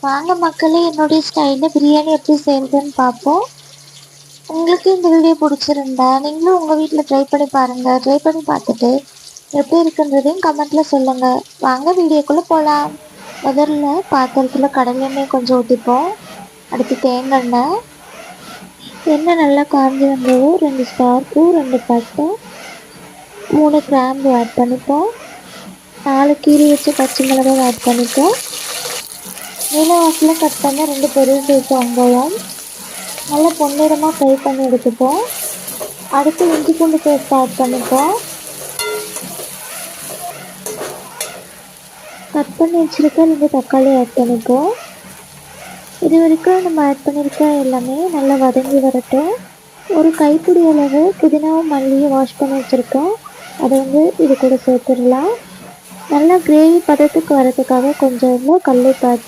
வாங்க மக்களே, என்னுடைய ஸ்டைலில் பிரியாணி எப்படி செய்கிறதுன்னு பார்ப்போம். உங்களுக்கு இந்த வீடியோ பிடிச்சிருந்தா நீங்களும் உங்கள் வீட்டில் ட்ரை பண்ணி பாருங்கள். ட்ரை பண்ணி பார்த்துட்டு எப்படி இருக்குன்றதையும் கமெண்ட்டில் சொல்லுங்கள். வாங்க வீடியோக்குள்ளே போகலாம். முதல்ல பாத்திரத்தில் கடலை எண்ணெய் கொஞ்சம் ஊற்றிப்போம். அடுத்து தேங்காய் எண்ணெய். எண்ணெய் நல்லா காஞ்சி வந்ததும் 2 ஸ்டார் பூ, 2 பட்டை, 3 கிராம்பு ஆட் பண்ணிப்போம். 4 கீரி வச்சு பச்சை மிளகாய் ஆட் பண்ணிப்போம். நீலவாக்கில் கட் பண்ண 2 பெரிய சைஸ் வெங்காயம் நல்லா பொன்னிறமாக ஃப்ரை பண்ணி எடுத்துப்போம். அடுத்து இஞ்சி பூண்டு பேஸ்ட் ஆட் பண்ணிப்போம். கட் பண்ணி வச்சுருக்க 2 தக்காளி ஆட் பண்ணிப்போம். இது வரைக்கும் நம்ம ஆட் பண்ணியிருக்க எல்லாமே நல்லா வதங்கி வரட்டும். ஒரு கைப்பிடி அளவு புதினாவும் மல்லியும் வாஷ் பண்ணி வச்சுருக்கோம். அதை இது கூட சேர்த்துடலாம். நல்லா கிரேவி பதத்துக்கு வரதுக்காக கொஞ்சம் கல்லுப்பு ஆட்